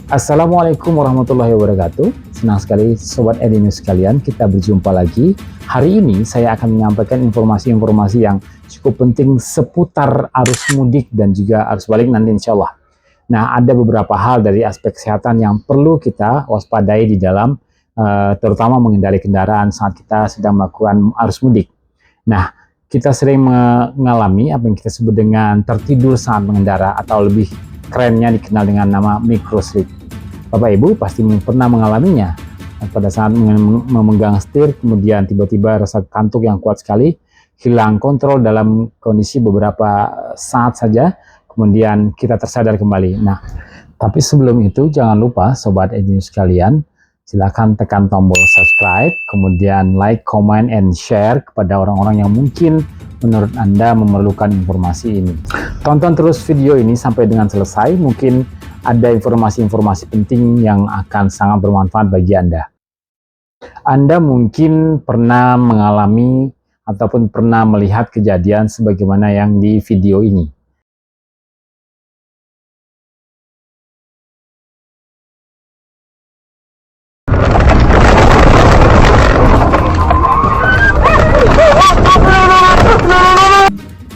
Assalamualaikum warahmatullahi wabarakatuh. Senang sekali Sobat Edinus sekalian, kita berjumpa lagi. Hari ini saya akan menyampaikan informasi-informasi yang cukup penting seputar arus mudik dan juga arus balik nanti insya Allah. Nah, ada beberapa hal dari aspek kesehatan yang perlu kita waspadai di dalam terutama mengendari kendaraan saat kita sedang melakukan arus mudik. Nah, kita sering mengalami apa yang kita sebut dengan tertidur saat mengendara atau lebih kerennya dikenal dengan nama microslip. Bapak Ibu pasti pernah mengalaminya pada saat memegang setir, kemudian tiba-tiba rasa kantuk yang kuat sekali, hilang kontrol dalam kondisi beberapa saat saja, kemudian kita tersadar kembali. Nah, tapi sebelum itu jangan lupa Sobat Edinus sekalian, silakan tekan tombol subscribe, kemudian like, comment, and share kepada orang-orang yang mungkin menurut Anda memerlukan informasi ini. Tonton terus video ini sampai dengan selesai, mungkin ada informasi-informasi penting yang akan sangat bermanfaat bagi Anda. Anda mungkin pernah mengalami ataupun pernah melihat kejadian sebagaimana yang di video ini.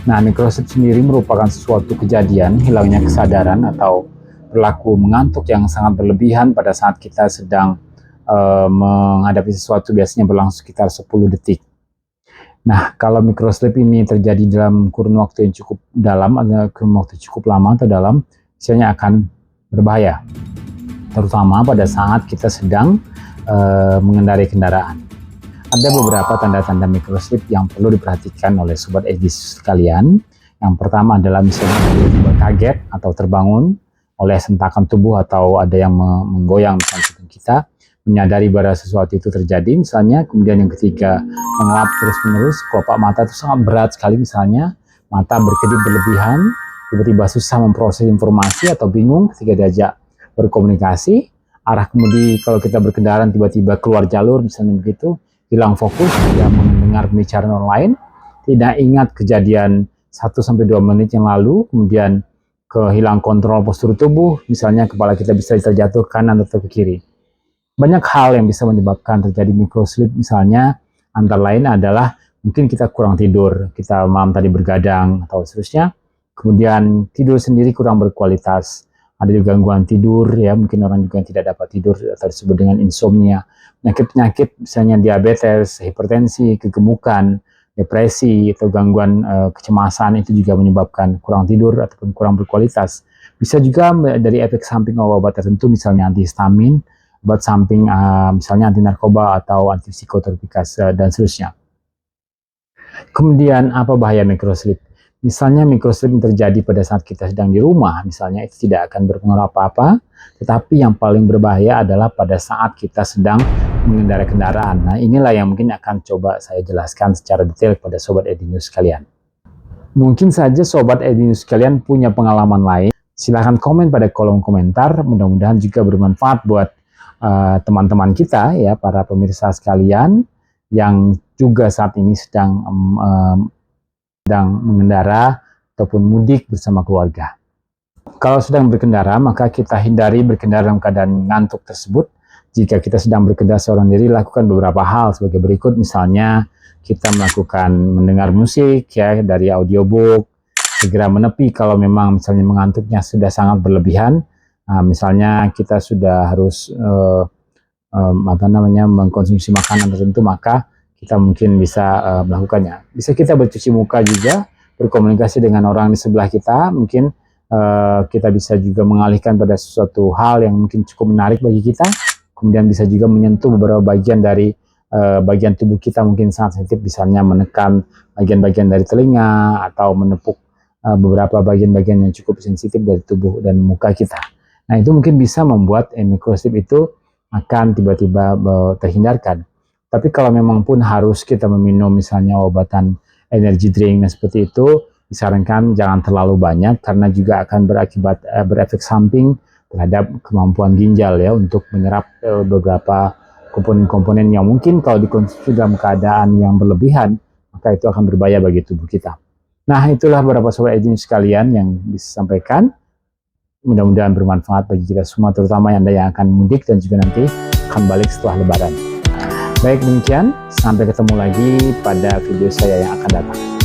Nah, microslip sendiri merupakan suatu kejadian hilangnya kesadaran atau perilaku mengantuk yang sangat berlebihan pada saat kita sedang menghadapi sesuatu, biasanya berlangsung sekitar 10 detik. Nah, kalau microslip ini terjadi dalam kurun waktu yang cukup dalam, kurun waktu cukup lama atau dalam, biasanya akan berbahaya, terutama pada saat kita sedang mengendarai kendaraan. Ada beberapa tanda-tanda microslip yang perlu diperhatikan oleh Sobat Edis sekalian. Yang pertama adalah misalnya tiba-tiba kaget atau terbangun oleh sentakan tubuh atau ada yang menggoyang misalnya kita, menyadari bahwa sesuatu itu terjadi misalnya. Kemudian yang ketiga, mengelap terus-menerus, kelopak mata itu sangat berat sekali misalnya, mata berkedip berlebihan, tiba-tiba susah memproses informasi atau bingung ketika diajak berkomunikasi, arah kemudi kalau kita berkendaraan tiba-tiba keluar jalur misalnya begitu, hilang fokus, tidak mendengar pembicaraan orang lain, tidak ingat kejadian 1-2 menit yang lalu, kemudian kehilang kontrol postur tubuh, misalnya kepala kita bisa terjatuh ke kanan atau ke kiri. Banyak hal yang bisa menyebabkan terjadi microslip, misalnya antara lain adalah mungkin kita kurang tidur, kita malam tadi bergadang atau seterusnya, kemudian tidur sendiri kurang berkualitas, ada juga gangguan tidur, ya mungkin orang juga yang tidak dapat tidur atau disebut dengan insomnia, penyakit-penyakit misalnya diabetes, hipertensi, kegemukan, depresi, atau gangguan kecemasan itu juga menyebabkan kurang tidur ataupun kurang berkualitas. Bisa juga dari efek samping obat-obat tertentu, misalnya antihistamin, obat samping misalnya anti narkoba atau anti psikotropika dan seterusnya. Kemudian apa bahaya microslip? Misalnya microslip terjadi pada saat kita sedang di rumah, misalnya itu tidak akan berpengaruh apa-apa, tetapi yang paling berbahaya adalah pada saat kita sedang mengendarai kendaraan. Nah, inilah yang mungkin akan coba saya jelaskan secara detail kepada Sobat Edinus sekalian. Mungkin saja Sobat Edinus sekalian punya pengalaman lain, silahkan komen pada kolom komentar, mudah-mudahan juga bermanfaat buat teman-teman kita, ya para pemirsa sekalian, yang juga saat ini sedang mengendara ataupun mudik bersama keluarga. Kalau sedang berkendara, maka kita hindari berkendara dalam keadaan ngantuk tersebut. Jika kita sedang berkendara seorang diri, lakukan beberapa hal sebagai berikut. Misalnya, kita melakukan mendengar musik ya dari audiobook, segera menepi kalau memang misalnya mengantuknya sudah sangat berlebihan. Misalnya kita sudah harus mengkonsumsi makanan tertentu, maka kita mungkin bisa melakukannya. Bisa kita bercuci muka juga, berkomunikasi dengan orang di sebelah kita, mungkin kita bisa juga mengalihkan pada sesuatu hal yang mungkin cukup menarik bagi kita, kemudian bisa juga menyentuh beberapa bagian dari bagian tubuh kita mungkin sangat sensitif, misalnya menekan bagian-bagian dari telinga atau menepuk beberapa bagian-bagian yang cukup sensitif dari tubuh dan muka kita. Nah, itu mungkin bisa membuat microslip itu akan tiba-tiba terhindarkan. Tapi kalau memang pun harus kita meminum misalnya obatan energy drink dan seperti itu, disarankan jangan terlalu banyak karena juga akan berakibat berefek samping terhadap kemampuan ginjal ya untuk menyerap beberapa komponen-komponen yang mungkin kalau dikonsumsi dalam keadaan yang berlebihan, maka itu akan berbahaya bagi tubuh kita. Nah, itulah beberapa Sobat Edinus sekalian yang bisa disampaikan. mudah-mudahan bermanfaat bagi kita semua, terutama Anda yang akan mudik dan juga nanti akan balik setelah Lebaran. Baik, demikian. Sampai ketemu lagi pada video saya yang akan datang.